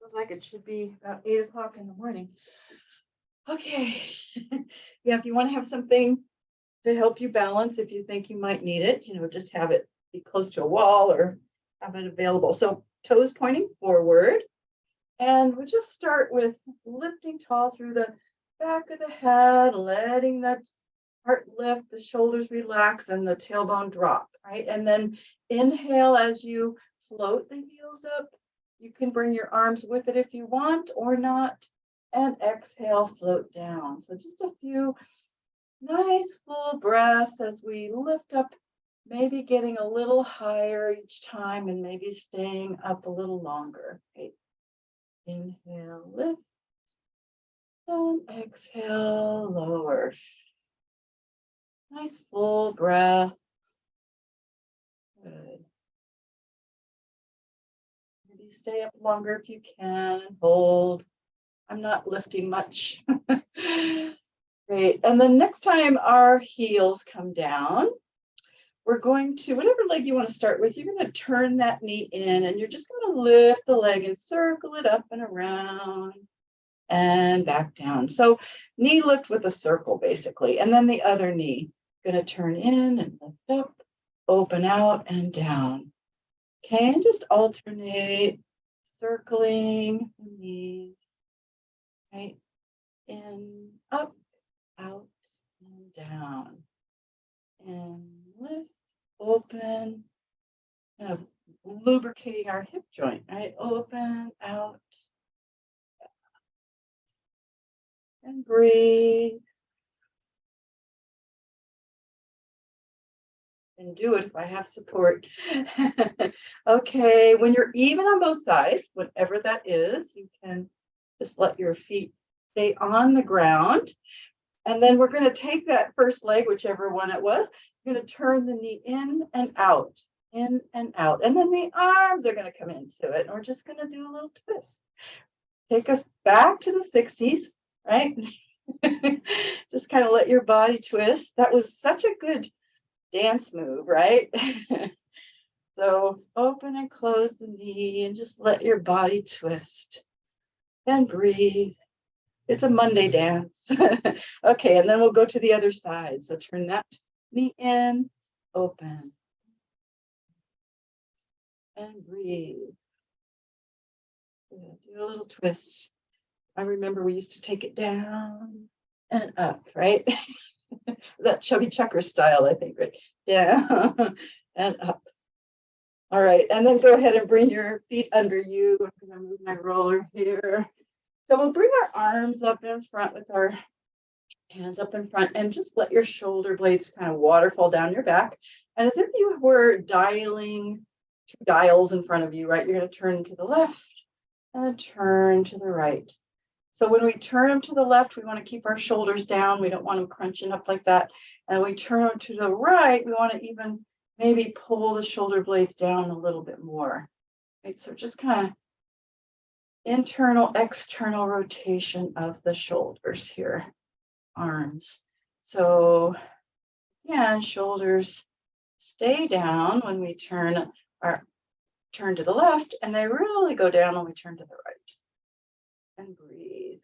Looks like it should be about 8 o'clock in the morning. Okay. Yeah, if you want to have something to help you balance, if you think you might need it, just have it be close to a wall or have it available. So toes pointing forward. And we'll just start with lifting tall through the back of the head, letting that heart lift, the shoulders relax, and the tailbone drop, right? And then inhale as you float the heels up. You can bring your arms with it if you want or not. And exhale, float down. So just a few nice full breaths as we lift up, maybe getting a little higher each time and maybe staying up a little longer. Okay. Inhale, lift, and exhale, lower. Nice full breath. Good. Maybe stay up longer if you can. Hold. I'm not lifting much. Great. And then next time our heels come down, we're going to, whatever leg you want to start with, you're going to turn that knee in and you're just going to lift the leg and circle it up and around and back down. So knee lift with a circle basically. And then the other knee going to turn in and lift up, open out and down. Okay, and just alternate circling the knees, right? In, up, out, and down. And lift, open, kind of lubricating our hip joint, right? Open, out, and breathe. And do it if I have support. Okay, when you're even on both sides, whatever that is, you can just let your feet stay on the ground. And then we're going to take that first leg, whichever one it was, you're going to turn the knee in and out, in and out. And then the arms are going to come into it. And we're just going to do a little twist. Take us back to the 60s, right? Just kind of let your body twist. That was such a good dance move, right? So open and close the knee and just let your body twist and breathe. It's a Monday dance. Okay, and then we'll go to the other side. So turn that knee in, open, and breathe. Yeah, do a little twist. I remember we used to take it down and up, right? That chubby checker style, I think, right? Down and up. All right, and then go ahead and bring your feet under you. I'm going to move my roller here. So we'll bring our arms up in front with our hands up in front and just let your shoulder blades kind of waterfall down your back. And as if you were dialing 2 dials in front of you, right? You're going to turn to the left and then turn to the right. So when we turn them to the left, we want to keep our shoulders down. We don't want them crunching up like that. And we turn them to the right, we want to even maybe pull the shoulder blades down a little bit more. Right? So just kind of internal, external rotation of the shoulders here, arms. So yeah, shoulders stay down when we turn to the left, and they really go down when we turn to the right. And breathe.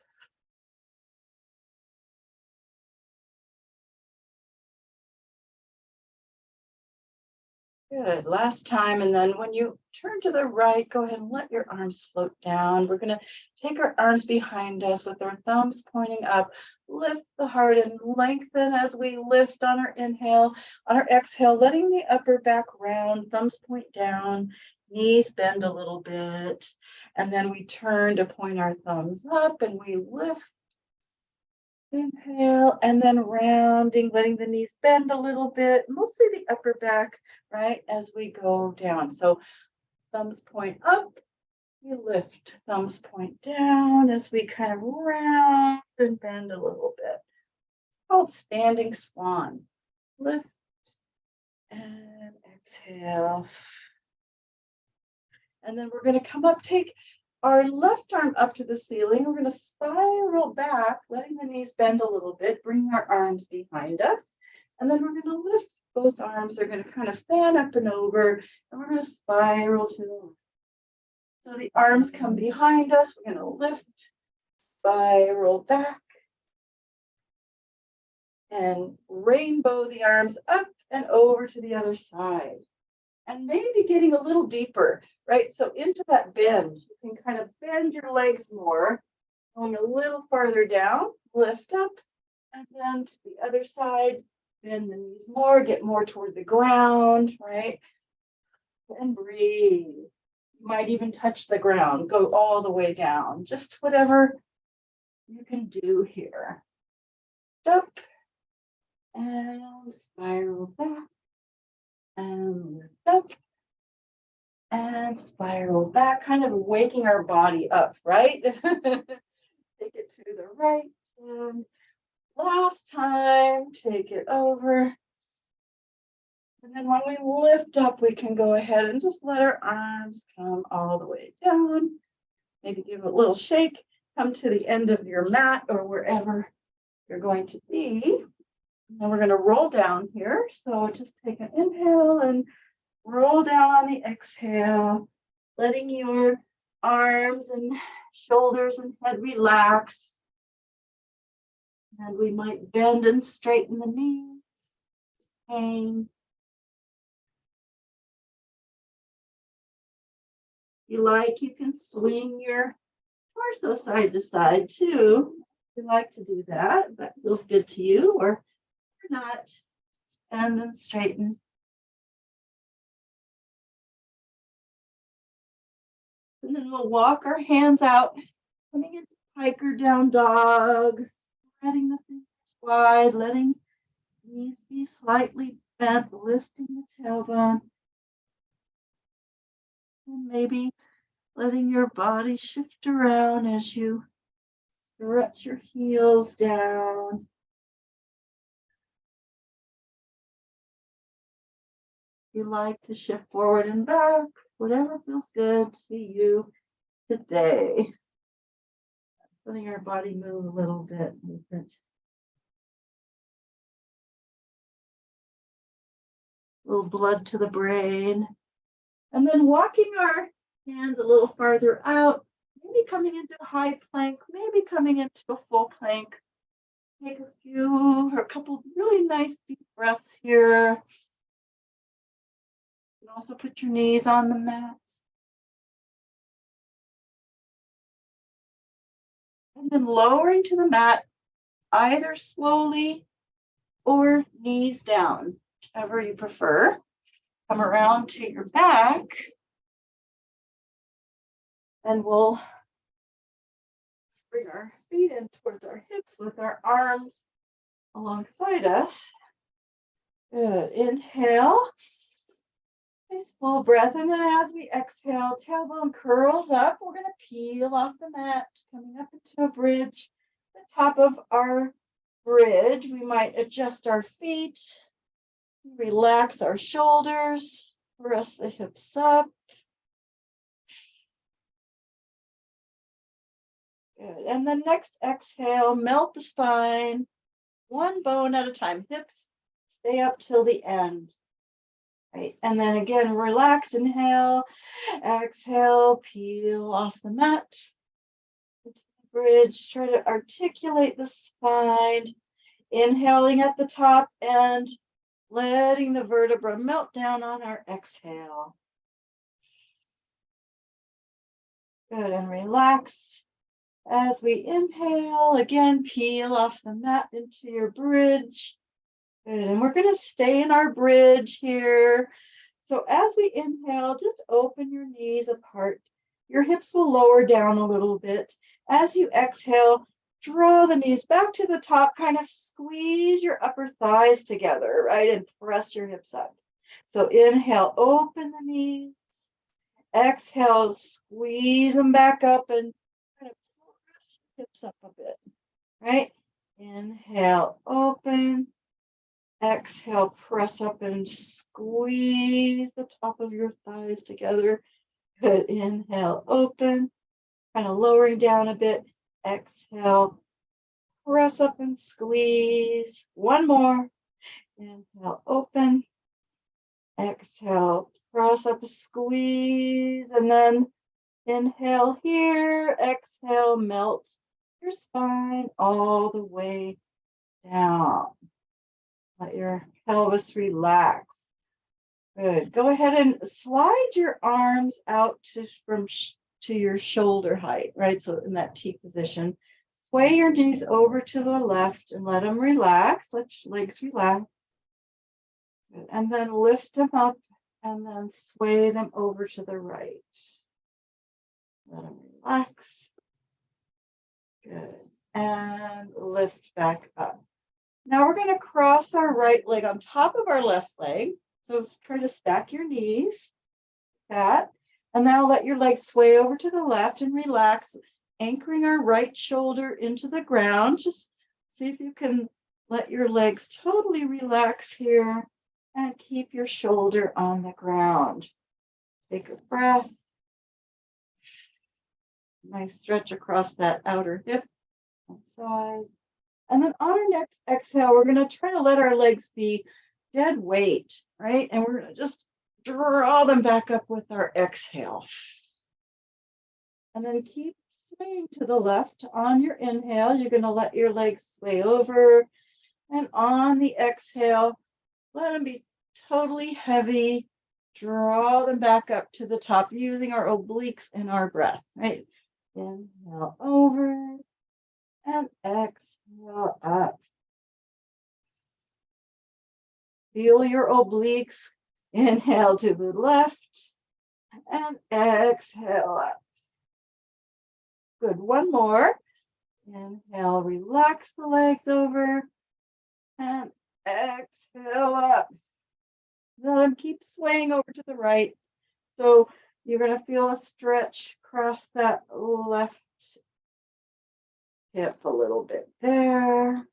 Good. Last time. And then when you turn to the right, go ahead and let your arms float down. We're going to take our arms behind us with our thumbs pointing up. Lift the heart and lengthen as we lift on our inhale. On our exhale, letting the upper back round, thumbs point down, knees bend a little bit. And then we turn to point our thumbs up and we lift. Inhale, and then rounding, letting the knees bend a little bit, mostly the upper back, right, as we go down. So thumbs point up, we lift, thumbs point down as we kind of round and bend a little bit. It's called standing swan. Lift and exhale. And then we're going to come up, take our left arm up to the ceiling. We're going to spiral back, letting the knees bend a little bit, bring our arms behind us. And then we're going to lift both arms. They're going to kind of fan up and over, and we're going to spiral to the left. So So the arms come behind us. We're going to lift, spiral back, and rainbow the arms up and over to the other side. And maybe getting a little deeper, right? So into that bend, you can kind of bend your legs more, going a little farther down, lift up, and then to the other side, bend the knees more, get more toward the ground, right? And breathe. You might even touch the ground, go all the way down, just whatever you can do here. Up and spiral back and lift up and spiral back, kind of waking our body up, right? Take it to the right and last time, take it over. And then when we lift up, we can go ahead and just let our arms come all the way down. Maybe give it a little shake, come to the end of your mat or wherever you're going to be. And then we're going to roll down here. So just take an inhale and roll down on the exhale, letting your arms and shoulders and head relax. And we might bend and straighten the knees. Hang. If you like, you can swing your torso side to side too. If you like to do that, if that feels good to you, or not, just bend and straighten. And then we'll walk our hands out, coming into hiker down dog, spreading the fingers wide, letting knees be slightly bent, lifting the tailbone. And maybe letting your body shift around as you stretch your heels down. If you like to shift forward and back, whatever feels good to you today. Letting your body move a little bit. Movement. A little blood to the brain. And then walking our hands a little farther out, maybe coming into a high plank, maybe coming into a full plank. Take a few or a couple really nice deep breaths here. You can also put your knees on the mat. And then lowering to the mat, either slowly or knees down, whichever you prefer. Come around to your back. And we'll bring our feet in towards our hips with our arms alongside us. Good. Inhale. Nice full breath. And then as we exhale, tailbone curls up. We're going to peel off the mat, coming up into a bridge. The top of our bridge, we might adjust our feet, relax our shoulders, press the hips up. Good. And then next exhale, melt the spine, one bone at a time. Hips stay up till the end. Right. And then again, relax, inhale, exhale, peel off the mat. Into the bridge, try to articulate the spine, inhaling at the top and letting the vertebra melt down on our exhale. Good, and relax. As we inhale, again, peel off the mat into your bridge. Good, and we're going to stay in our bridge here. So as we inhale, just open your knees apart. Your hips will lower down a little bit. As you exhale, draw the knees back to the top, kind of squeeze your upper thighs together, right? And press your hips up. So inhale, open the knees. Exhale, squeeze them back up and kind of press your hips up a bit, right? Inhale, open. Exhale, press up and squeeze the top of your thighs together. Good. Inhale, open. Kind of lowering down a bit. Exhale, press up and squeeze. One more. Inhale, open. Exhale, press up, squeeze, and then Inhale here, exhale, melt your spine all the way down. Let your pelvis relax. Good. Go ahead and slide your arms out to your shoulder height, right? So in that T position. Sway your knees over to the left and let them relax. Let your legs relax. Good. And then lift them up and then sway them over to the right. Let them relax. Good. And lift back up. Now we're going to cross our right leg on top of our left leg. So try to stack your knees. That. And now let your legs sway over to the left and relax, anchoring our right shoulder into the ground. Just see if you can let your legs totally relax here and keep your shoulder on the ground. Take a breath. Nice stretch across that outer hip and side. And then on our next exhale, we're going to try to let our legs be dead weight, right? And we're going to just draw them back up with our exhale. And then keep swaying to the left. On your inhale, you're going to let your legs sway over. And on the exhale, let them be totally heavy. Draw them back up to the top using our obliques and our breath, right? Inhale over and exhale up. Feel your obliques. Inhale to the left and exhale up. Good. One more. Inhale, relax the legs over and exhale up. Then keep swaying over to the right. So you're going to feel a stretch across that left hip a little bit there.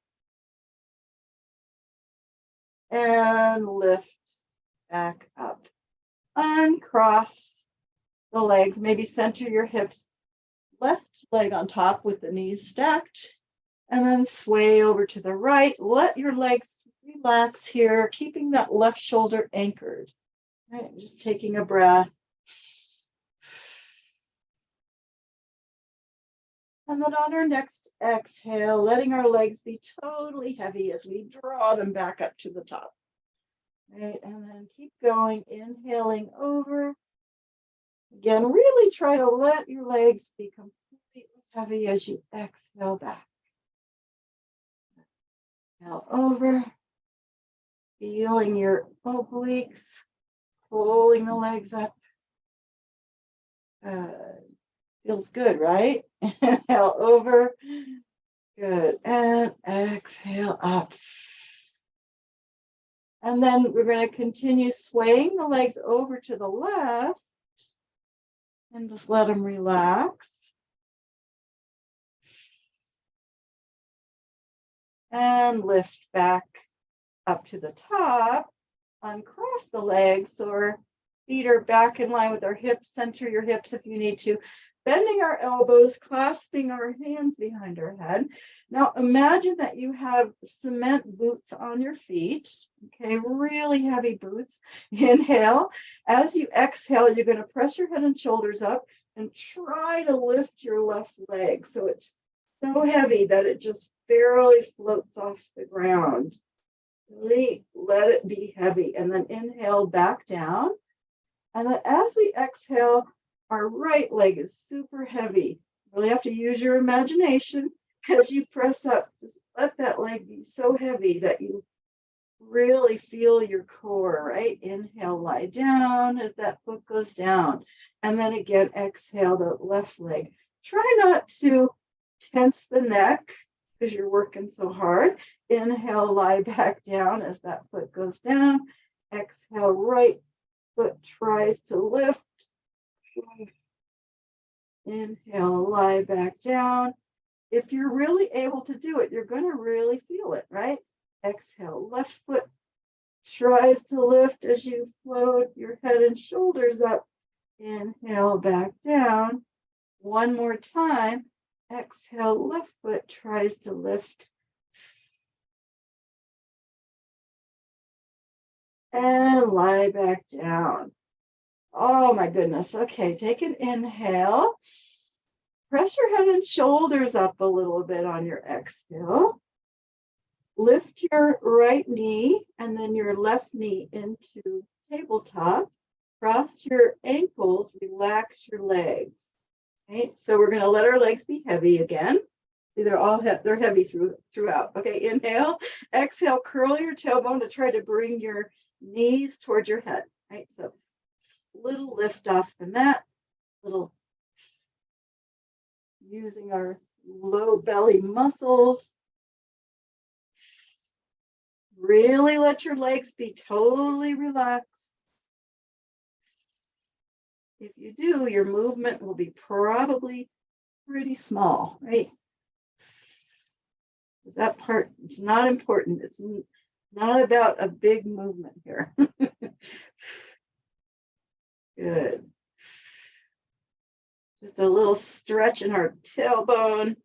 And lift back up. Uncross the legs. Maybe center your hips. Left leg on top with the knees stacked. And then sway over to the right. Let your legs relax here, keeping that left shoulder anchored. Right, just taking a breath. And then on our next exhale, letting our legs be totally heavy as we draw them back up to the top. Right, and then keep going, inhaling over. Again, really try to let your legs be completely heavy as you exhale back. Inhale over, feeling your obliques, pulling the legs up. Feels good, right? Inhale over. Good. And exhale up. And then we're going to continue swaying the legs over to the left. And just let them relax. And lift back up to the top. Uncross the legs so our feet are back in line with our hips. Center your hips if you need to. Bending our elbows, clasping our hands behind our head. Now imagine that you have cement boots on your feet. Okay, really heavy boots. Inhale. As you exhale, you're going to press your head and shoulders up and try to lift your left leg. So it's so heavy that it just barely floats off the ground. Really let it be heavy. And then inhale back down. And then as we exhale, our right leg is super heavy. Really have to use your imagination as you press up. Just let that leg be so heavy that you really feel your core, right? Inhale, lie down as that foot goes down. And then again, exhale the left leg. Try not to tense the neck because you're working so hard. Inhale, lie back down as that foot goes down. Exhale, right foot tries to lift. Inhale, lie back down. If you're really able to do it, you're going to really feel it, right? Exhale, left foot tries to lift as you float your head and shoulders up. Inhale, back down. One more time. Exhale, left foot tries to lift. And lie back down. Oh my goodness. Okay, take an inhale. Press your head and shoulders up a little bit on your exhale. Lift your right knee and then your left knee into tabletop. Cross your ankles, relax your legs. Okay, so we're going to let our legs be heavy again. See, they're heavy throughout. Okay, inhale, exhale, curl your tailbone to try to bring your knees towards your head. Right, so little lift off the mat, little using our low belly muscles. Really let your legs be totally relaxed. If you do, your movement will be probably pretty small, right? That part is not important. It's not about a big movement here. Good. Just a little stretch in our tailbone,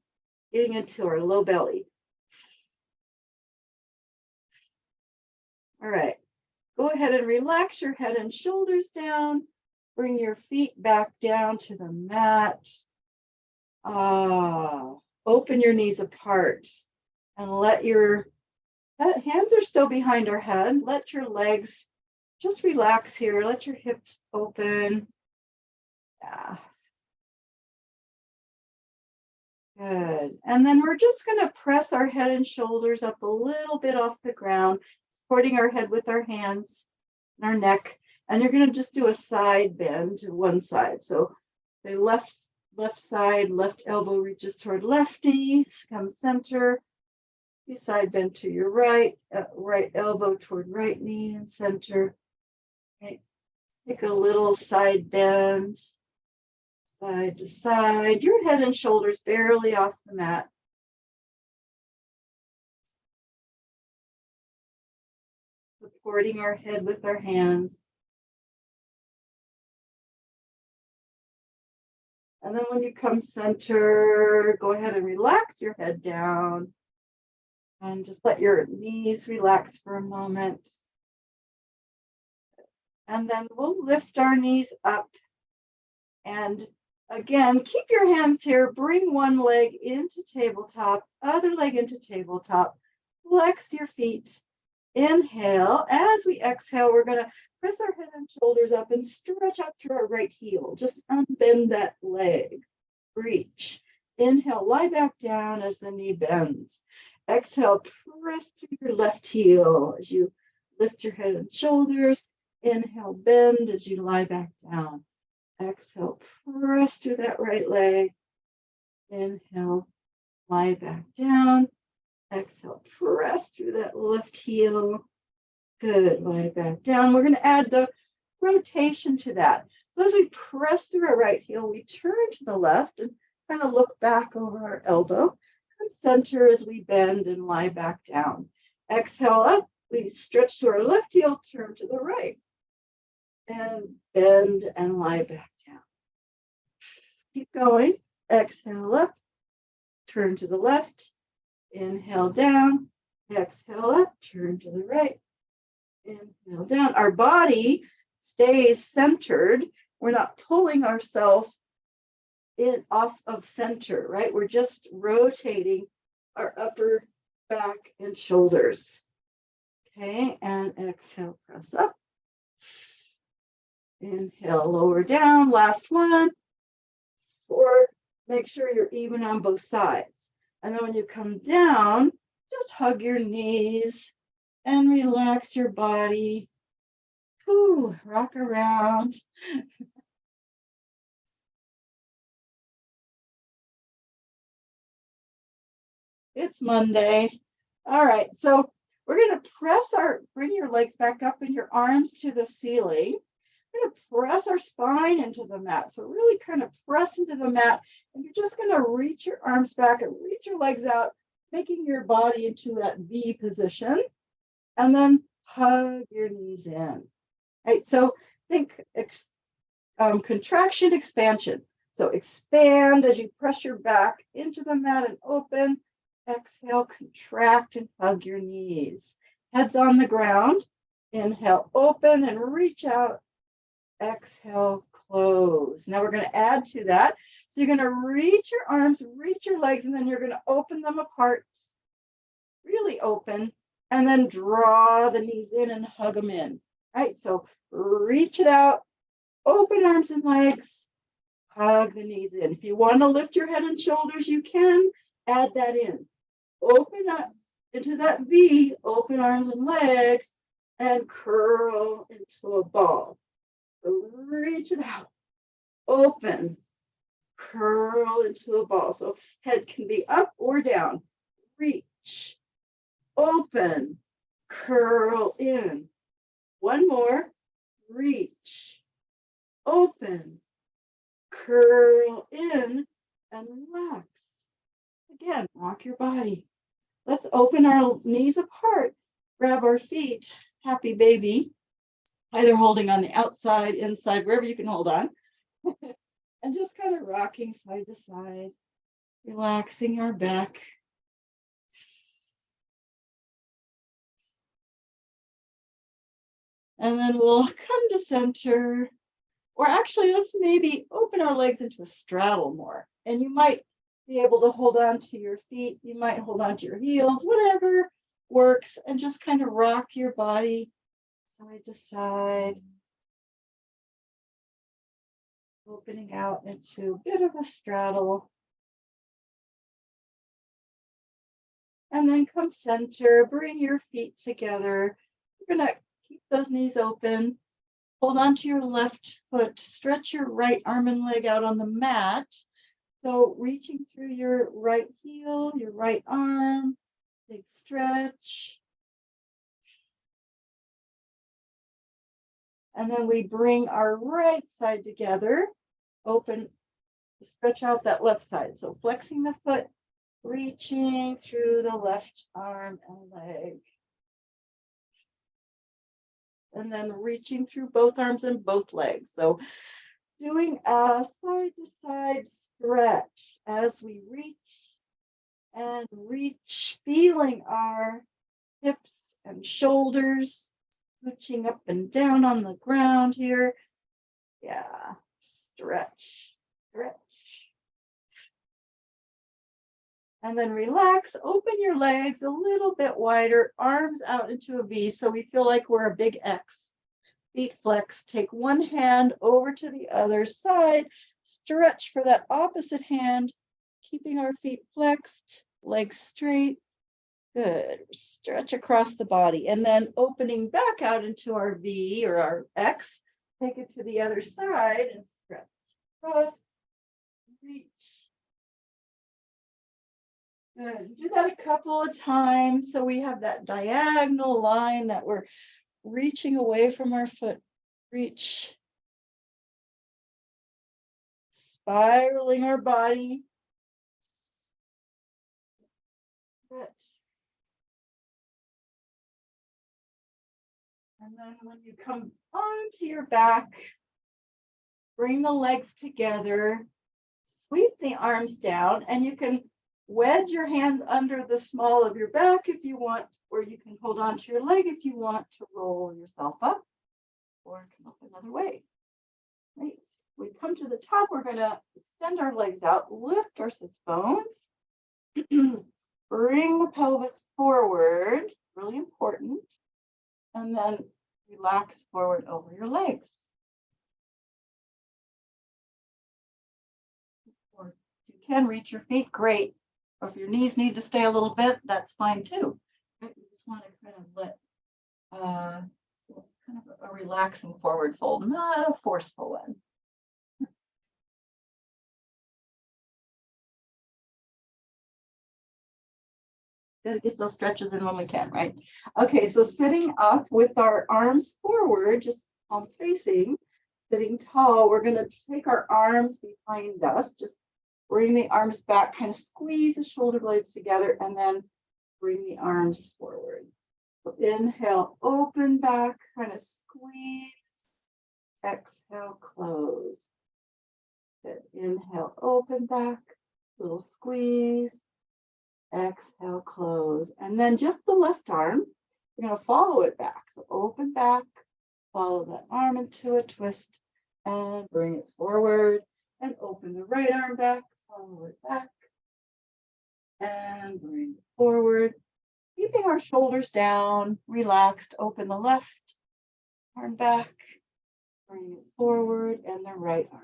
getting into our low belly. All right. Go ahead and relax your head and shoulders down. Bring your feet back down to the mat. Open your knees apart and let your hands are still behind our head. Let your legs just relax here. Let your hips open. Yeah. Good. And then we're just going to press our head and shoulders up a little bit off the ground, supporting our head with our hands and our neck. And you're going to just do a side bend to one side. So the left side, left elbow reaches toward left knee, come center. You side bend to your right, right elbow toward right knee and center. Okay. Take a little side bend. Side to side, your head and shoulders barely off the mat. Supporting our head with our hands. And then when you come center, go ahead and relax your head down. And just let your knees relax for a moment. And then we'll lift our knees up. And again, keep your hands here. Bring one leg into tabletop, other leg into tabletop. Flex your feet. Inhale. As we exhale, we're going to press our head and shoulders up and stretch out through our right heel. Just unbend that leg. Reach. Inhale, lie back down as the knee bends. Exhale, press through your left heel as you lift your head and shoulders. Inhale, bend as you lie back down. Exhale, press through that right leg. Inhale, lie back down. Exhale, press through that left heel. Good, lie back down. We're going to add the rotation to that. So as we press through our right heel, we turn to the left and kind of look back over our elbow. Come center as we bend and lie back down. Exhale up, we stretch to our left heel, turn to the right. And bend and lie back down. Keep going. Exhale up, turn to the left. Inhale down, exhale up, turn to the right. Inhale down. Our body stays centered. We're not pulling ourselves in off of center, right? We're just rotating our upper back and shoulders. Okay, and exhale, press up. Inhale, lower down. Last one. Or make sure you're even on both sides. And then when you come down, just hug your knees and relax your body. Ooh, rock around. It's Monday. All right, so we're going to bring your legs back up and your arms to the ceiling. We're going to press our spine into the mat. So really kind of press into the mat, and you're just going to reach your arms back and reach your legs out, making your body into that V position, and then hug your knees in. Right, so think contraction, expansion. So expand as you press your back into the mat and open. Exhale, contract and hug your knees. Heads on the ground. Inhale, open and reach out. exhale, close. Now we're going to add to that. So you're going to reach your arms, reach your legs, and then you're going to open them apart, really open, and then draw the knees in and hug them in. Right? So reach it out, open arms and legs, hug the knees in. If you want to lift your head and shoulders, you can add that in. Open up into that V, open arms and legs, and curl into a ball. So reach it out, open, curl into a ball. So head can be up or down. Reach, open, curl in. One more. Reach, open, curl in, and relax. Again, rock your body. Let's open our knees apart. Grab our feet, happy baby, either holding on the outside, inside, wherever you can hold on. And just kind of rocking side to side, relaxing our back. And then we'll come to center. Or actually, let's maybe open our legs into a straddle more. And you might be able to hold on to your feet. You might hold on to your heels, whatever works. And just kind of rock your body side to side. Opening out into a bit of a straddle. And then come center, bring your feet together. You're going to keep those knees open. Hold on to your left foot, stretch your right arm and leg out on the mat. So reaching through your right heel, your right arm, big stretch. And then we bring our right side together, open, stretch out that left side. So flexing the foot, reaching through the left arm and leg. And then reaching through both arms and both legs. So doing a side to side stretch as we reach and reach, feeling our hips and shoulders, switching up and down on the ground here. Yeah, stretch, stretch. And then relax, open your legs a little bit wider, arms out into a V so we feel like we're a big X. Feet flex, take one hand over to the other side, stretch for that opposite hand, keeping our feet flexed, legs straight. Good, stretch across the body and then opening back out into our V or our X, take it to the other side and stretch across, reach. Good, do that a couple of times so we have that diagonal line that we're reaching away from our foot, reach, spiraling our body, stretch. And then when you come onto your back, bring the legs together, sweep the arms down, and you can wedge your hands under the small of your back if you want, or you can hold on to your leg if you want to roll yourself up or come up another way. Right. We come to the top, we're going to extend our legs out, lift our sits bones, bring the pelvis forward, really important, and then relax forward over your legs. Or if you can reach your feet, great. Or if your knees need to stay a little bit, that's fine too. Right? You just want to kind of let kind of a relaxing forward fold, not a forceful one. Gotta get those stretches in when we can, right? Okay, so sitting up with our arms forward, just palms facing, sitting tall, we're gonna take our arms behind us, just bring the arms back, kind of squeeze the shoulder blades together, and then bring the arms forward. So inhale, open back, kind of squeeze. Exhale, close. Good. Inhale, open back, little squeeze. Exhale, close. And then just the left arm, we're going to follow it back. So open back, follow that arm into a twist, and bring it forward and open the right arm back, follow it back and bring it forward. Keeping our shoulders down, relaxed, open the left arm back, bring it forward and the right arm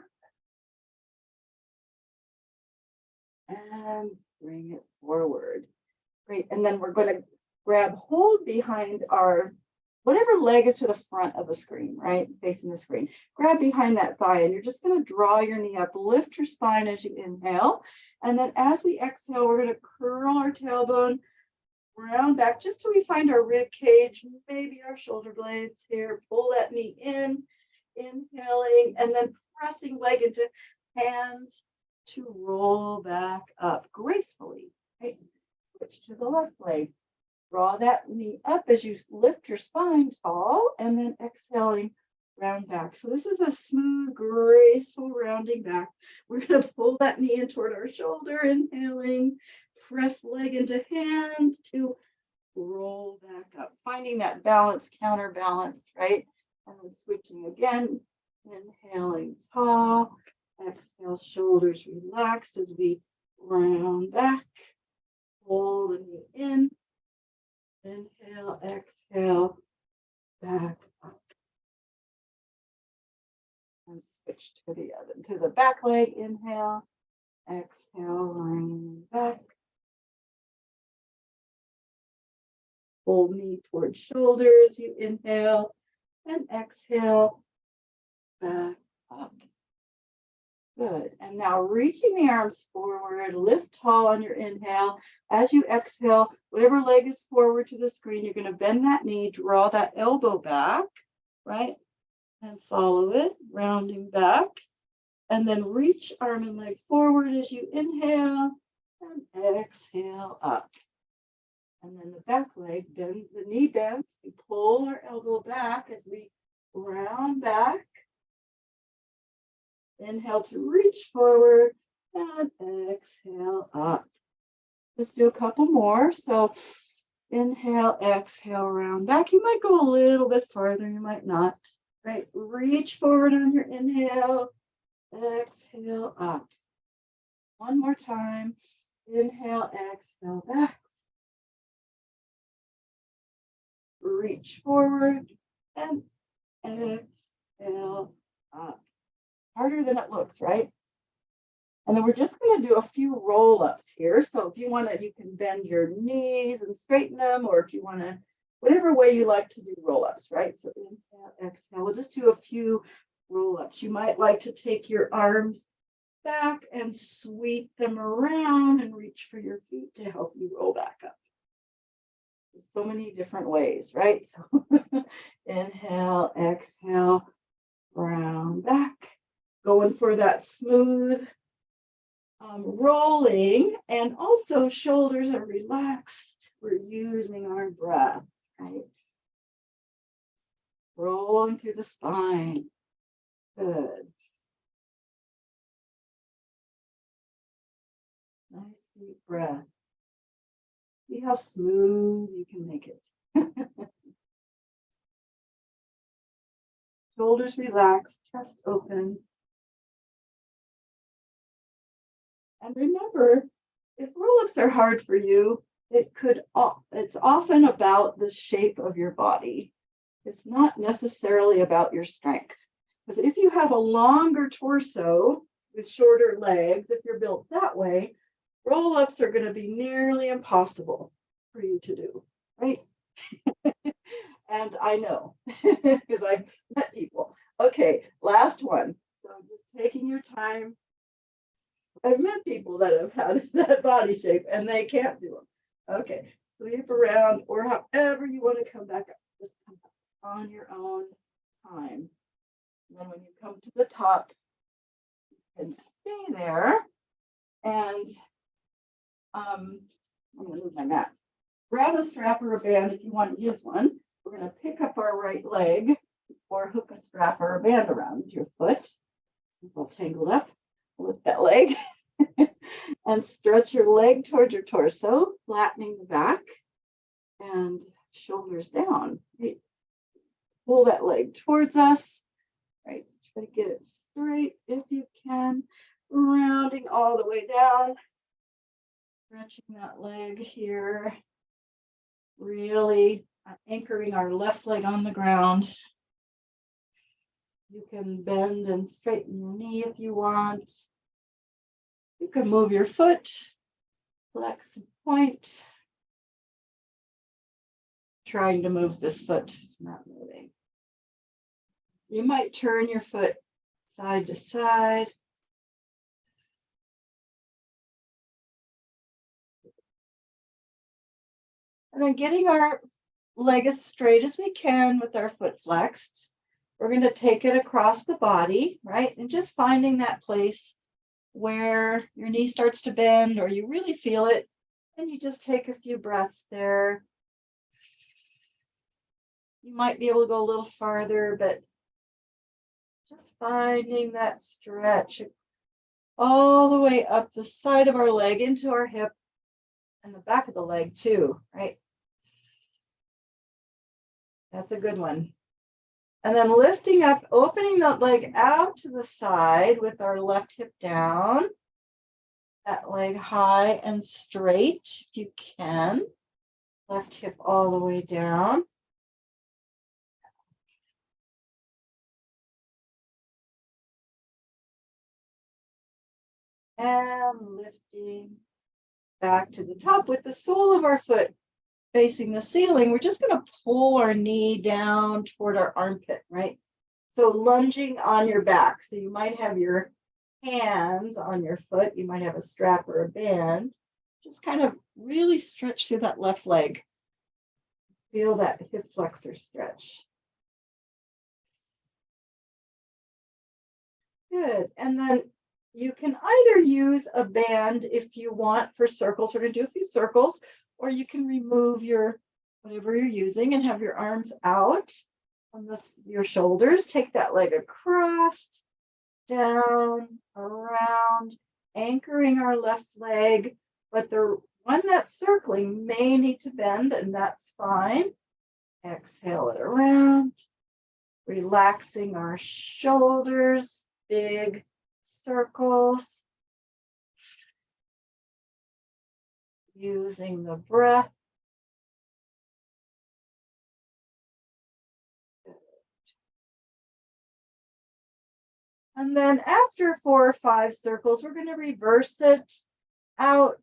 back. And bring it forward. Great, and then we're going to grab hold behind our, whatever leg is to the front of the screen, right? Facing the screen. Grab behind that thigh and you're just going to draw your knee up, lift your spine as you inhale. And then as we exhale, we're going to curl our tailbone, round back just till we find our rib cage, maybe our shoulder blades here. Pull that knee in, inhaling, and then pressing leg into hands to roll back up gracefully. Right? Switch to the left leg. Draw that knee up as you lift your spine tall, and then exhaling, round back. So this is a smooth, graceful rounding back. We're going to pull that knee in toward our shoulder, inhaling. Press leg into hands to roll back up, finding that balance, counterbalance, right? And then switching again, inhaling tall, exhale, shoulders relaxed as we round back, pull the knee in, inhale, exhale, back up. And switch to the other, to the back leg, inhale, exhale, round back. Pull knee towards shoulders, you inhale and exhale, back up. Good. And now reaching the arms forward, lift tall on your inhale. As you exhale, whatever leg is forward to the screen, you're going to bend that knee, draw that elbow back, right? And follow it, rounding back. And then reach arm and leg forward as you inhale and exhale up. And then the back leg, bend, the knee bends, we pull our elbow back as we round back. Inhale to reach forward and exhale up. Let's do a couple more. So inhale, exhale, round back. You might go a little bit farther, you might not. Right? Reach forward on your inhale, exhale up. One more time. Inhale, exhale back. Reach forward and exhale up. Harder than it looks, right? And then we're just going to do a few roll-ups here. So if you want to, you can bend your knees and straighten them, or if you want to, whatever way you like to do roll-ups, right? So inhale, exhale. We'll just do a few roll-ups. You might like to take your arms back and sweep them around and reach for your feet to help you roll back up. There's so many different ways, right? So inhale, exhale, round back. Going for that smooth rolling, and also shoulders are relaxed. We're using our breath, right? Rolling through the spine. Good. Nice deep breath. See how smooth you can make it. Shoulders relaxed, chest open. And remember, if roll-ups are hard for you, it's often about the shape of your body. It's not necessarily about your strength. Because if you have a longer torso with shorter legs, if you're built that way, roll-ups are going to be nearly impossible for you to do, right? And I know, because I've met people. Okay, last one. So just taking your time. I've met people that have had that body shape and they can't do them. Okay, sweep around, or however you want to come back up. Just come back on your own time. And then when you come to the top, you can stay there. And I'm going to move my mat. Grab a strap or a band if you want to use one. We're going to pick up our right leg or hook a strap or a band around your foot. It's all tangled up. Lift that leg and stretch your leg towards your torso, flattening the back and shoulders down. Right? Pull that leg towards us, right? Try to get it straight if you can. Rounding all the way down. Stretching that leg here. Really anchoring our left leg on the ground. You can bend and straighten your knee if you want. You can move your foot, flex and point. Trying to move this foot, it's not moving. You might turn your foot side to side. And then getting our leg as straight as we can with our foot flexed. We're going to take it across the body, right? And just finding that place where your knee starts to bend or you really feel it. And you just take a few breaths there. You might be able to go a little farther, but just finding that stretch all the way up the side of our leg into our hip and the back of the leg too, right? That's a good one. And then lifting up, opening that leg out to the side with our left hip down. That leg high and straight if you can. Left hip all the way down. And lifting back to the top with the sole of our foot facing the ceiling. We're just going to pull our knee down toward our armpit, right? So lunging on your back. So you might have your hands on your foot. You might have a strap or a band. Just kind of really stretch through that left leg. Feel that hip flexor stretch. Good. And then you can either use a band if you want for circles. We're going to do a few circles. Or you can remove your whatever you're using and have your arms out on your shoulders. Take that leg across, down, around, anchoring our left leg. But the one that's circling may need to bend, and that's fine. Exhale it around, relaxing our shoulders, big circles. Using the breath. And then after 4 or 5 circles, we're going to reverse it out,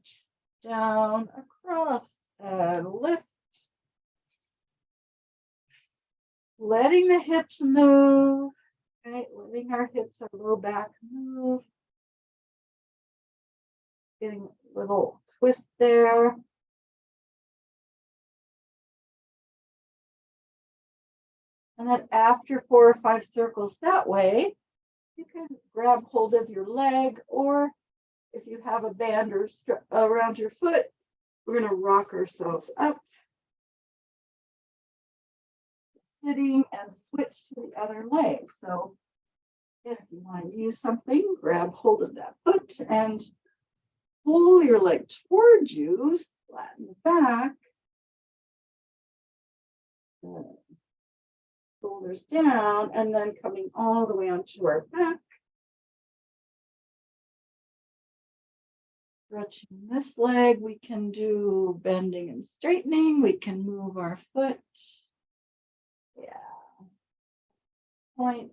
down, across, and lift. Letting the hips move, right? Letting our hips, our low back move. Getting a little twist there. And then after 4 or 5 circles that way, you can grab hold of your leg, or if you have a band or around your foot, we're going to rock ourselves up, sitting, and switch to the other leg. So if you want to use something, grab hold of that foot and pull your leg towards you, flatten the back. Shoulders down, and then coming all the way onto our back. Stretching this leg, we can do bending and straightening. We can move our foot. Yeah. Point.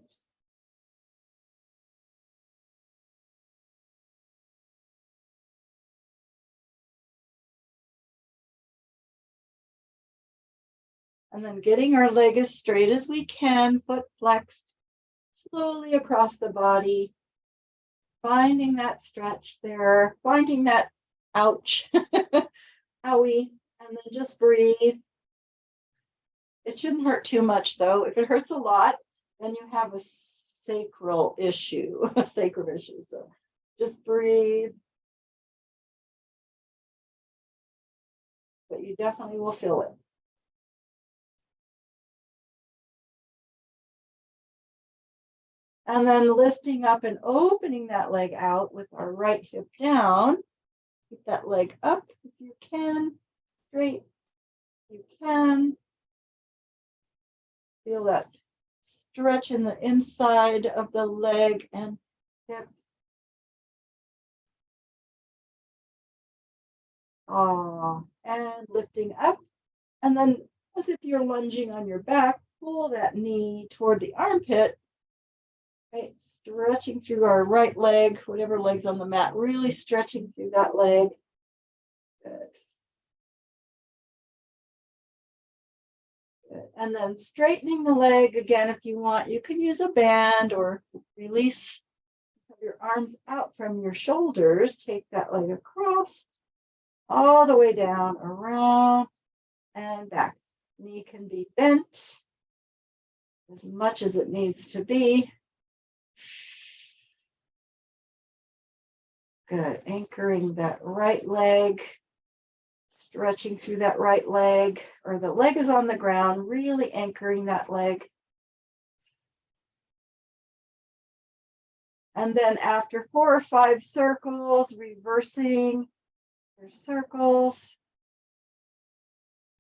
And then getting our leg as straight as we can, foot flexed, slowly across the body. Finding that stretch there, finding that ouch, owie, and then just breathe. It shouldn't hurt too much though. If it hurts a lot, then you have a sacral issue, a sacral issue. So just breathe. But you definitely will feel it. And then lifting up and opening that leg out with our right hip down. Keep that leg up if you can, straight if you can. Feel that stretch in the inside of the leg and hip. And lifting up. And then as if you're lunging on your back, pull that knee toward the armpit. Right, stretching through our right leg, whatever leg's on the mat, really stretching through that leg. Good. Good. And then straightening the leg again if you want. You can use a band or release your arms out from your shoulders. Take that leg across, all the way down, around, and back. Knee can be bent as much as it needs to be. Good. Anchoring that right leg, stretching through that right leg, or the leg is on the ground, really anchoring that leg. And then after 4 or 5 circles, reversing your circles,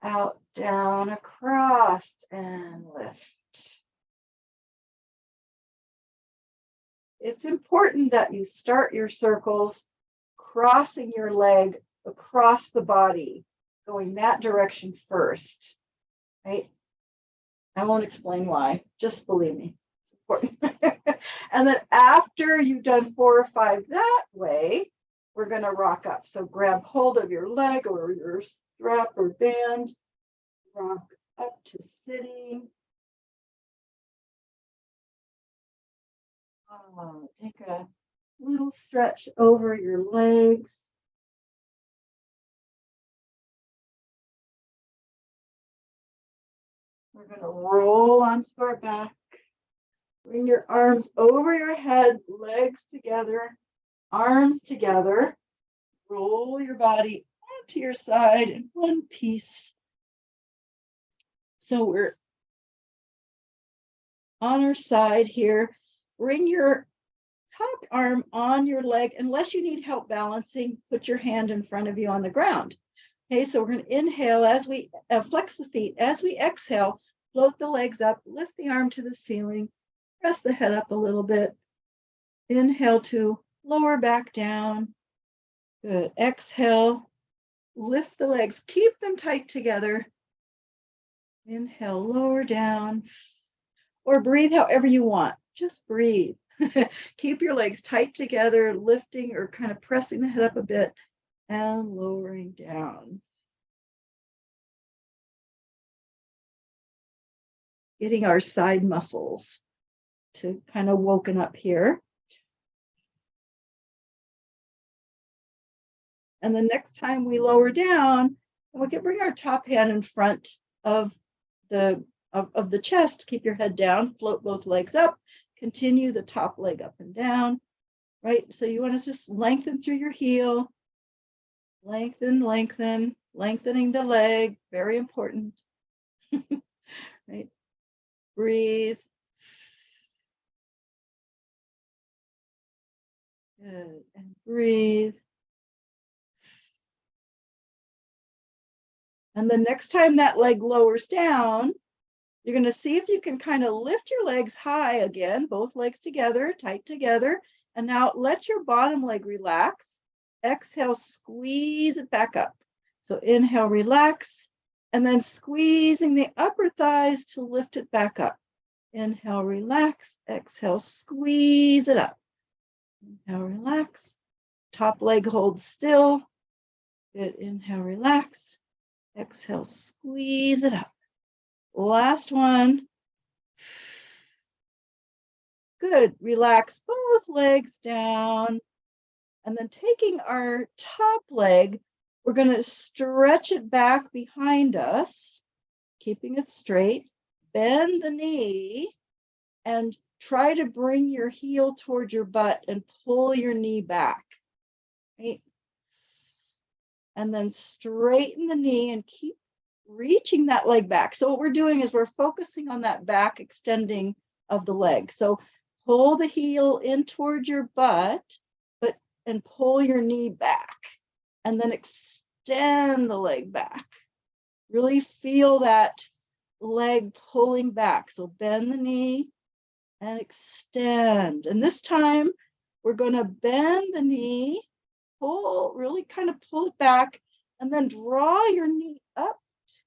out, down, across, and lift. It's important that you start your circles crossing your leg across the body, going that direction first, right? I won't explain why, just believe me, it's important. And then after you've done 4 or 5 that way, we're gonna rock up. So grab hold of your leg or your strap or band, rock up to sitting. Take a little stretch over your legs. We're going to roll onto our back. Bring your arms over your head, legs together, arms together. Roll your body onto your side in one piece. So we're on our side here. Bring your top arm on your leg. Unless you need help balancing, put your hand in front of you on the ground. Okay, so we're going to inhale as we flex the feet. As we exhale, float the legs up, lift the arm to the ceiling, press the head up a little bit. Inhale to lower back down. Good. Exhale, lift the legs, keep them tight together. Inhale, lower down, or breathe however you want. Just breathe. Keep your legs tight together, lifting or kind of pressing the head up a bit and lowering down. Getting our side muscles to kind of woken up here. And the next time we lower down, we can bring our top hand in front of the chest. Keep your head down, float both legs up, continue the top leg up and down, right? So you want to just lengthen through your heel, lengthen, lengthen, lengthening the leg, very important, right? Breathe. Good, and breathe. And the next time that leg lowers down, you're going to see if you can kind of lift your legs high again, both legs together, tight together. And now let your bottom leg relax. Exhale, squeeze it back up. So inhale, relax, and then squeezing the upper thighs to lift it back up. Inhale, relax. Exhale, squeeze it up. Inhale, relax. Top leg holds still. Good. Inhale, relax. Exhale, squeeze it up. Last one. Good. Relax both legs down. And then taking our top leg, we're going to stretch it back behind us, keeping it straight. Bend the knee and try to bring your heel towards your butt and pull your knee back. Right? And then straighten the knee and keep reaching that leg back. So what we're doing is we're focusing on that back extending of the leg. So pull the heel in towards your butt, and pull your knee back. And then extend the leg back. Really feel that leg pulling back. So bend the knee, and extend. And this time we're going to bend the knee, pull, really kind of pull it back, and then draw your knee up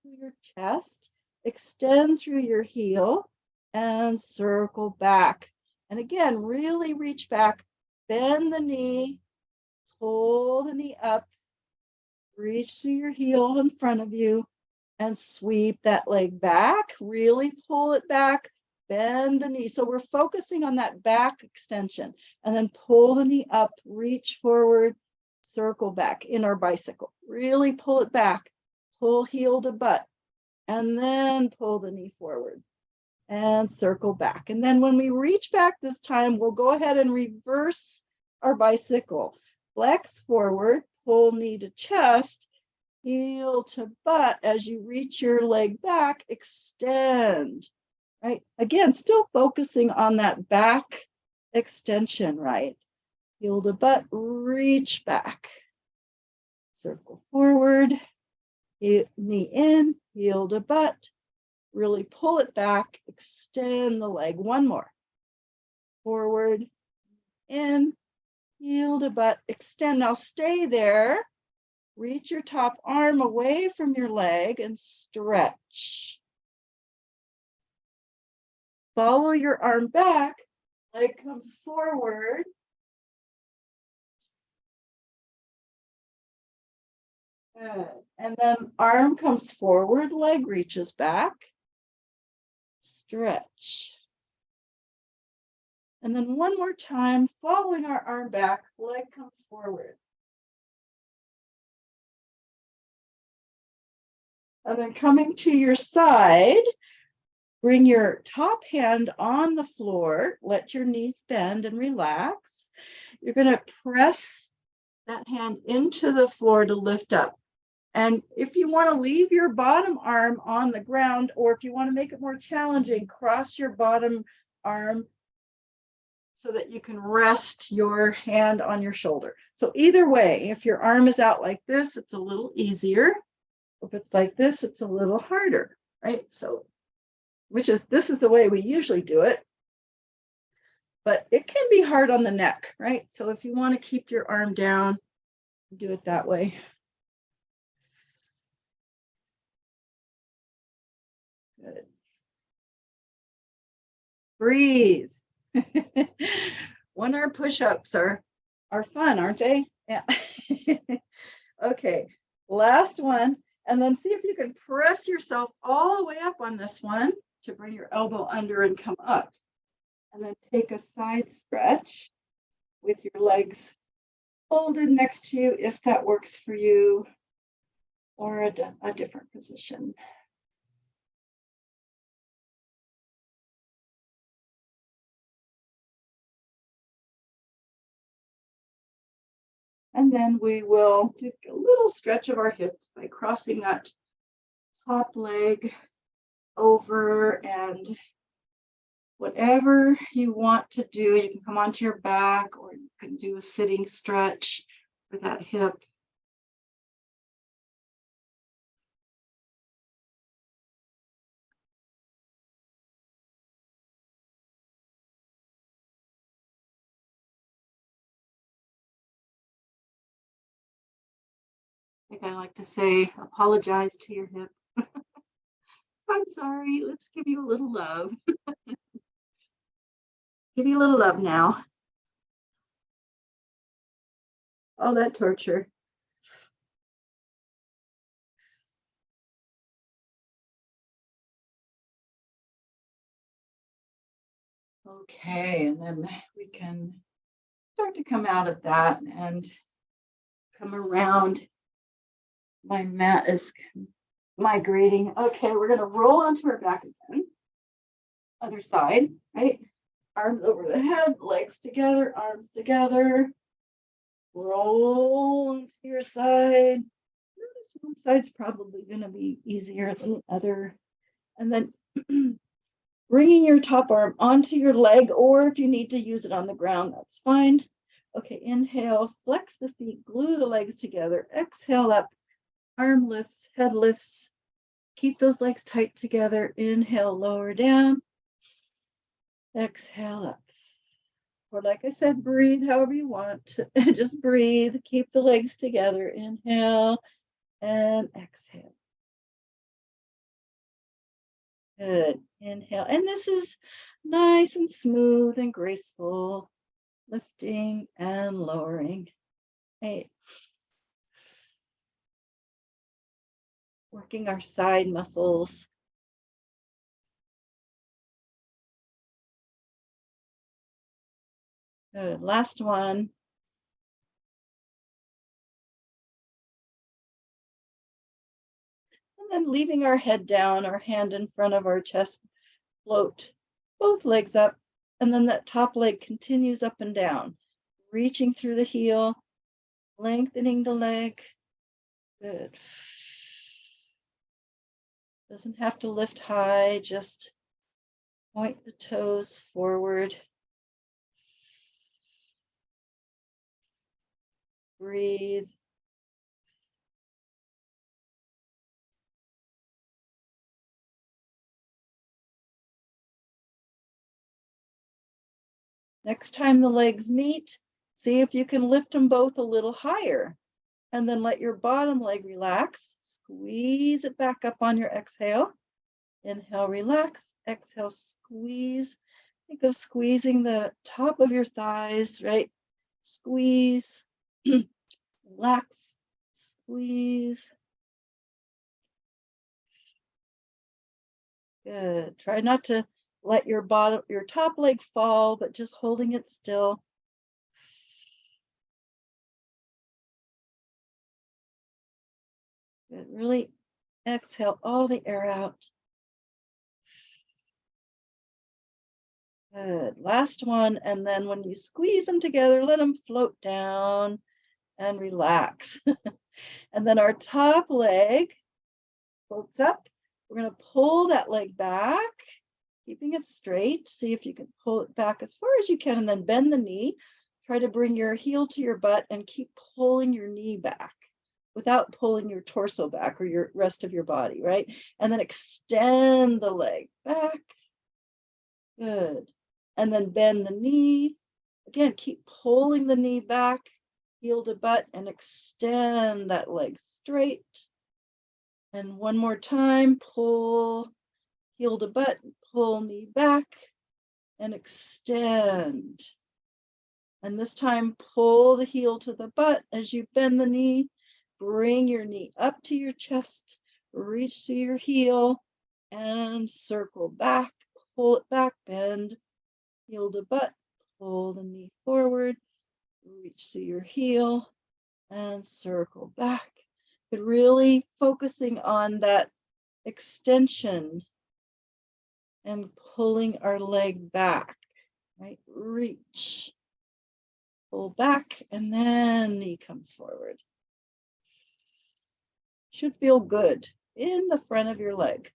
to your chest, extend through your heel, and circle back. And again, really reach back, bend the knee, pull the knee up, reach through your heel in front of you, and sweep that leg back, really pull it back, bend the knee. So we're focusing on that back extension, and then pull the knee up, reach forward, circle back in our bicycle. Really pull it back, pull heel to butt, and then pull the knee forward and circle back. And then when we reach back this time, we'll go ahead and reverse our bicycle. Flex forward, pull knee to chest, heel to butt. As you reach your leg back, extend, right? Again, still focusing on that back extension, right? Heel to butt, reach back, circle forward, knee in, heel to butt, really pull it back, extend the leg. One more, forward, in, heel to butt, extend. Now stay there. Reach your top arm away from your leg and stretch. Follow your arm back, leg comes forward. Good. And then arm comes forward, leg reaches back. Stretch. And then one more time, following our arm back, leg comes forward. And then coming to your side, bring your top hand on the floor, let your knees bend and relax. You're going to press that hand into the floor to lift up. And if you want to leave your bottom arm on the ground, or if you want to make it more challenging, cross your bottom arm so that you can rest your hand on your shoulder. So either way, if your arm is out like this, it's a little easier. If it's like this, it's a little harder, right? So, this is the way we usually do it. But it can be hard on the neck, right? So if you want to keep your arm down, do it that way. Good. Breathe. One arm push-ups are fun, aren't they? Yeah. Okay, last one. And then see if you can press yourself all the way up on this one to bring your elbow under and come up. And then take a side stretch with your legs folded next to you if that works for you, or a different position. And then we will do a little stretch of our hips by crossing that top leg over, and whatever you want to do, you can come onto your back, or you can do a sitting stretch for that hip. I think I like to say, apologize to your hip. I'm sorry, let's give you a little love. Give you a little love now. All that torture. Okay, and then we can start to come out of that and come around. My mat is migrating. Okay, we're going to roll onto our back again. Other side, right? Arms over the head, legs together, arms together. Roll to your side. Notice one side's probably going to be easier than the other. And then bringing your top arm onto your leg, or if you need to use it on the ground, that's fine. Okay, inhale, flex the feet, glue the legs together. Exhale up, arm lifts, head lifts. Keep those legs tight together. Inhale, lower down. Exhale up. Or like I said, breathe however you want. Just breathe. Keep the legs together. Inhale and exhale. Good. Inhale. And this is nice and smooth and graceful. Lifting and lowering. 8. Working our side muscles. Good. Last one. And then leaving our head down, our hand in front of our chest, float both legs up. And then that top leg continues up and down, reaching through the heel, lengthening the leg. Good. Doesn't have to lift high, just point the toes forward. Breathe. Next time the legs meet, see if you can lift them both a little higher. And then let your bottom leg relax. Squeeze it back up on your exhale. Inhale, relax. Exhale, squeeze. Think of squeezing the top of your thighs, right? Squeeze. Relax. Squeeze. Good. Try not to let your top leg fall, but just holding it still. Good. Really exhale all the air out. Good. Last one. And then when you squeeze them together, let them float down and relax. And then our top leg floats up. We're going to pull that leg back, keeping it straight. See if you can pull it back as far as you can, and then bend the knee. Try to bring your heel to your butt and keep pulling your knee back without pulling your torso back or your rest of your body, right? And then extend the leg back. Good. And then bend the knee. Again, keep pulling the knee back, heel to butt, and extend that leg straight. And one more time, pull heel to butt, pull knee back, and extend. And this time, pull the heel to the butt as you bend the knee. Bring your knee up to your chest, reach to your heel, and circle back. Pull it back, bend, heel to butt, pull the knee forward, reach to your heel, and circle back. But really focusing on that extension and pulling our leg back, right? Reach, pull back, and then knee comes forward. Should feel good in the front of your leg.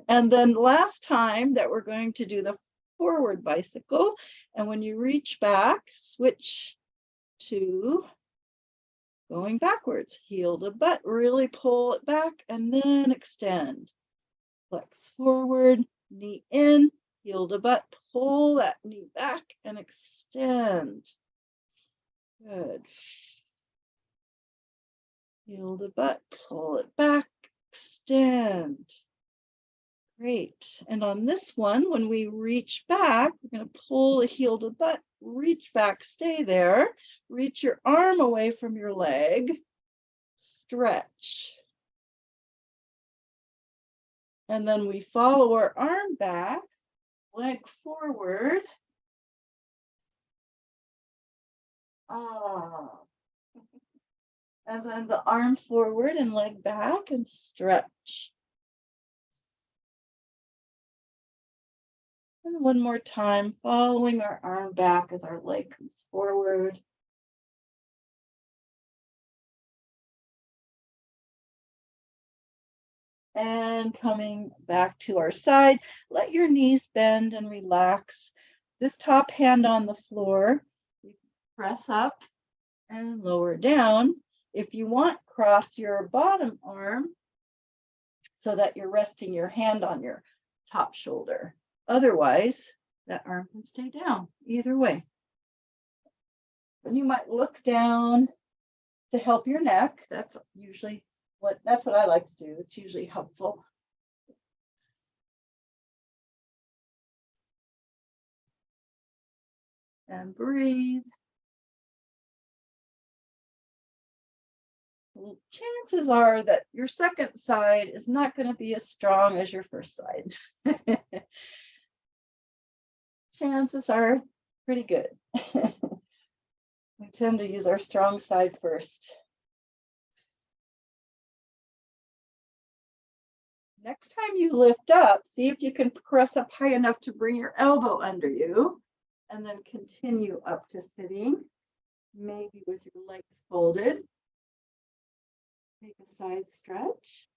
And then last time that we're going to do the forward bicycle. And when you reach back, switch to going backwards, heel to butt, really pull it back and then extend. Flex forward, knee in, heel to butt, pull that knee back and extend. Good. Heel to butt, pull it back, extend. Great. And on this one, when we reach back, we're going to pull the heel to butt, reach back, stay there, reach your arm away from your leg, stretch. And then we follow our arm back, leg forward. And then the arm forward and leg back and stretch. And one more time, following our arm back as our leg comes forward. And coming back to our side, let your knees bend and relax. This top hand on the floor, you press up and lower down. If you want, cross your bottom arm so that you're resting your hand on your top shoulder. Otherwise, that arm can stay down either way. And you might look down to help your neck. That's what I like to do. It's usually helpful. And breathe. Chances are that your second side is not going to be as strong as your first side. Chances are pretty good. We tend to use our strong side first. Next time you lift up, see if you can press up high enough to bring your elbow under you, and then continue up to sitting, maybe with your legs folded. Take a side stretch.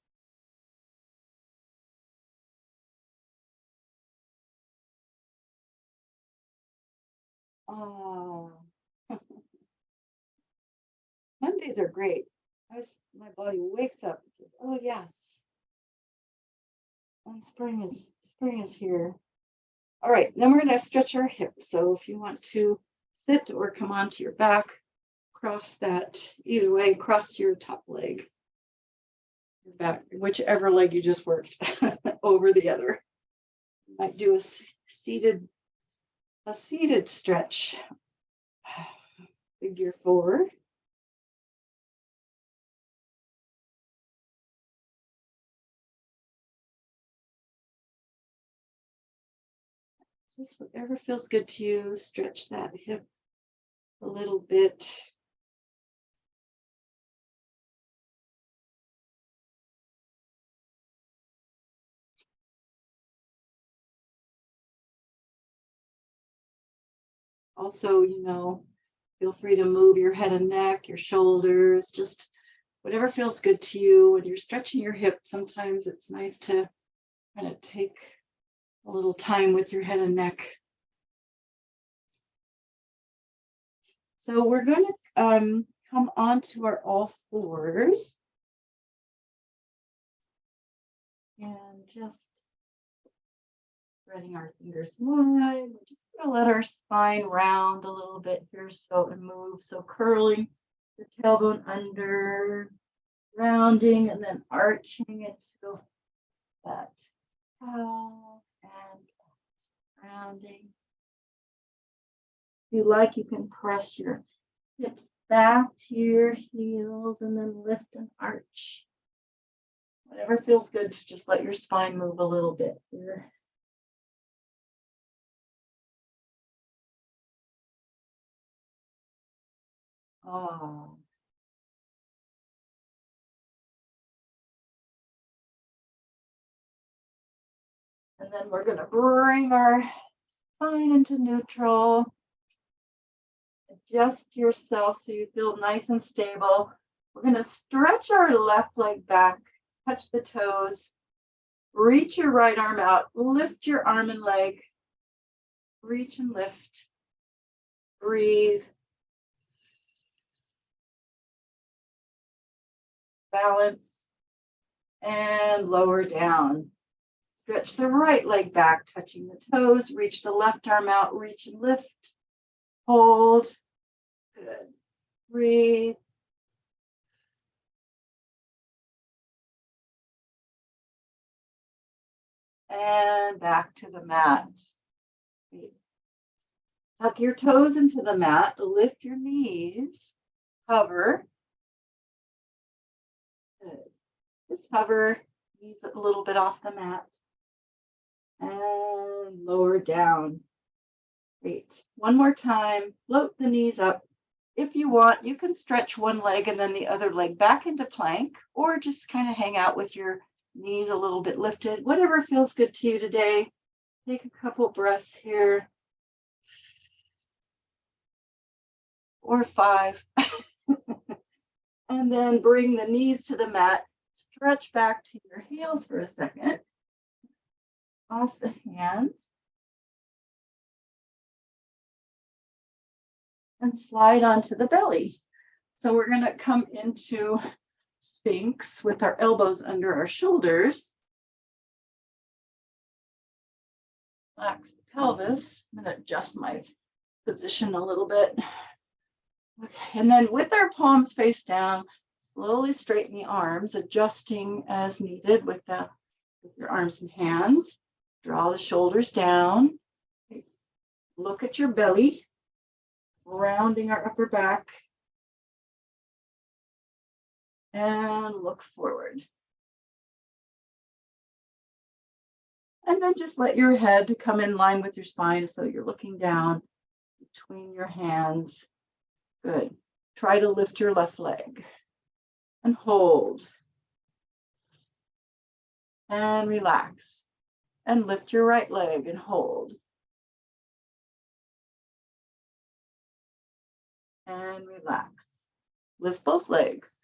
Oh. Mondays are great. My body wakes up and says, oh yes. And spring is here. All right, then we're going to stretch our hips. So if you want to sit or come onto your back, cross that either way, cross your top leg, your back, whichever leg you just worked over the other. You might do a seated stretch. Figure 4. Just whatever feels good to you, stretch that hip a little bit. Also, feel free to move your head and neck, your shoulders, just whatever feels good to you. When you're stretching your hip, sometimes it's nice to kind of take a little time with your head and neck. So we're going to come onto our all fours and just spreading our fingers wide. We're just going to let our spine round a little bit here and move. So curling the tailbone under, rounding, and then arching into that cow and rounding. If you like, you can press your hips back to your heels and then lift and arch. Whatever feels good to just let your spine move a little bit here. Oh. And then we're going to bring our spine into neutral. Adjust yourself so you feel nice and stable. We're going to stretch our left leg back, touch the toes, reach your right arm out, lift your arm and leg, reach and lift, breathe, balance, and lower down. Stretch the right leg back, touching the toes, reach the left arm out, reach and lift, hold, good, breathe. And back to the mat. Tuck your toes into the mat, lift your knees, hover. Good. Just hover, knees a little bit off the mat. And lower down. Great. One more time, float the knees up. If you want, you can stretch one leg and then the other leg back into plank, or just kind of hang out with your knees a little bit lifted. Whatever feels good to you today. Take a couple breaths here. Or 5. And then bring the knees to the mat. Stretch back to your heels for a second. Off the hands. And slide onto the belly. So we're going to come into Sphinx with our elbows under our shoulders. Relax the pelvis. I'm going to adjust my position a little bit. Okay, and then with our palms face down, slowly straighten the arms, adjusting as needed with your arms and hands. Draw the shoulders down. Look at your belly, rounding our upper back. And look forward. And then just let your head come in line with your spine so you're looking down between your hands. Good. Try to lift your left leg and hold. And relax. And lift your right leg and hold. And relax. Lift both legs.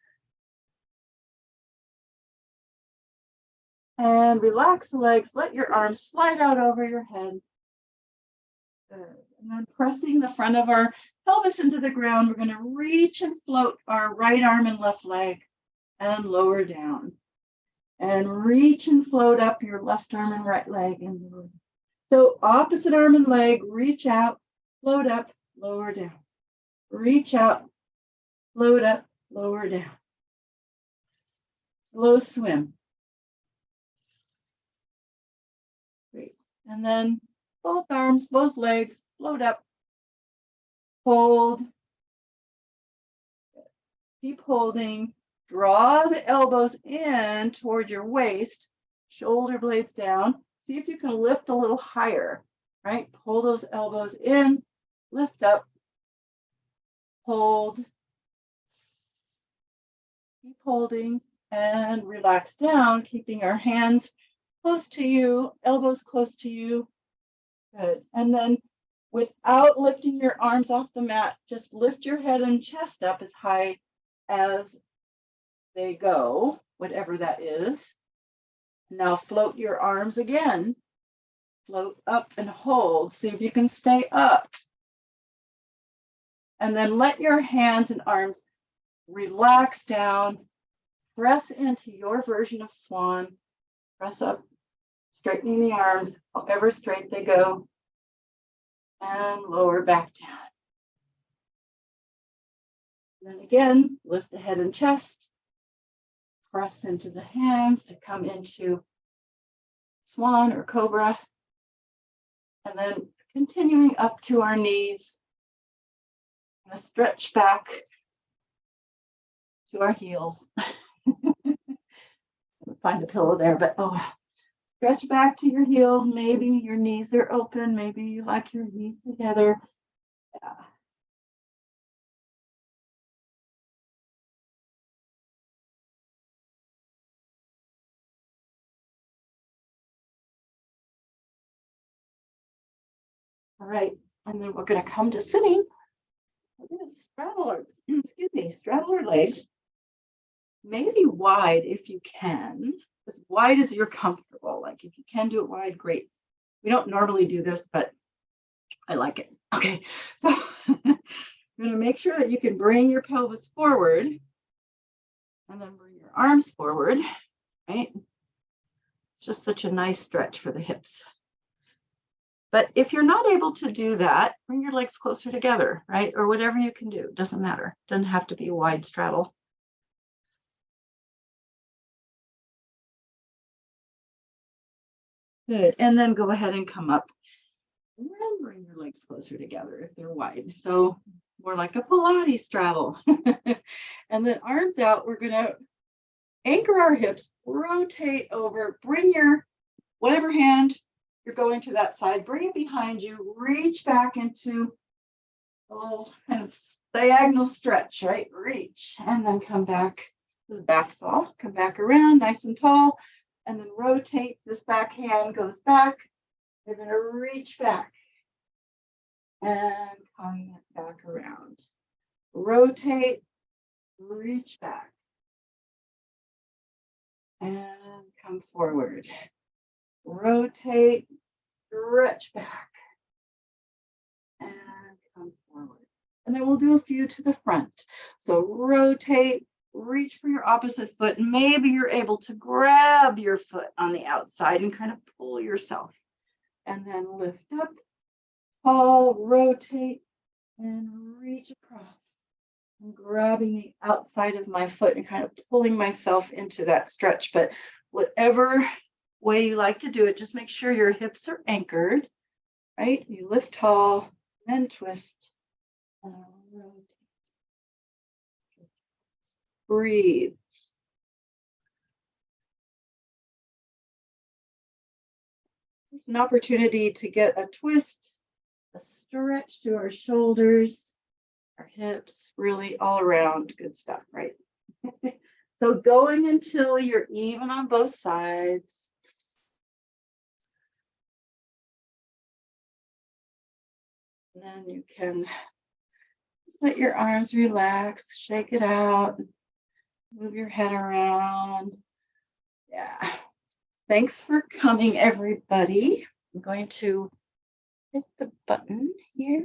And relax the legs. Let your arms slide out over your head. Good. And then pressing the front of our pelvis into the ground, we're going to reach and float our right arm and left leg and lower down. And reach and float up your left arm and right leg. And lower. So opposite arm and leg, reach out, float up, lower down. Reach out, float up, lower down. Slow swim. Great. And then both arms, both legs, float up, hold. Keep holding. Draw the elbows in toward your waist, shoulder blades down. See if you can lift a little higher, right? Pull those elbows in, lift up, hold. Keep holding and relax down, keeping our hands close to you, elbows close to you. Good. And then without lifting your arms off the mat, just lift your head and chest up as high as they go, whatever that is. Now float your arms again. Float up and hold. See if you can stay up. And then let your hands and arms relax down. Press into your version of swan. Press up, straightening the arms, however straight they go. And lower back down. And then again, lift the head and chest. Press into the hands to come into swan or cobra. And then continuing up to our knees. I'm going to stretch back to our heels. Find a pillow there, but stretch back to your heels. Maybe your knees are open. Maybe you like your knees together. Yeah. All right, and then we're going to come to sitting. We're going to straddle our legs. Maybe wide if you can, as wide as you're comfortable. Like if you can do it wide, great. We don't normally do this, but I like it. Okay, so I'm going to make sure that you can bring your pelvis forward and then bring your arms forward, right? It's just such a nice stretch for the hips. But if you're not able to do that, bring your legs closer together, right? Or whatever you can do, doesn't matter. Doesn't have to be a wide straddle. Good, and then go ahead and come up and then bring your legs closer together if they're wide. So more like a Pilates straddle. And then arms out, we're gonna anchor our hips, rotate over, bring your, whatever hand you're going to that side, bring it behind you, reach back into a little kind of diagonal stretch, right? Reach, and then come back. This is back saw, come back around nice and tall, and then rotate. This back hand goes back. You're gonna reach back and come back around. Rotate, reach back, and come forward. Rotate, stretch back, and come forward. And then we'll do a few to the front. So rotate, reach for your opposite foot. Maybe you're able to grab your foot on the outside and kind of pull yourself. and then lift up, tall, rotate, and reach across. I'm grabbing the outside of my foot and kind of pulling myself into that stretch. But whatever way you like to do it, just make sure your hips are anchored, right? You lift tall, then twist, and rotate. Breathe. It's an opportunity to get a twist, a stretch to our shoulders, our hips, really all around. Good stuff, right? So going until you're even on both sides. And then you can just let your arms relax, shake it out, move your head around. Yeah. Thanks for coming, everybody. I'm going to hit the button here.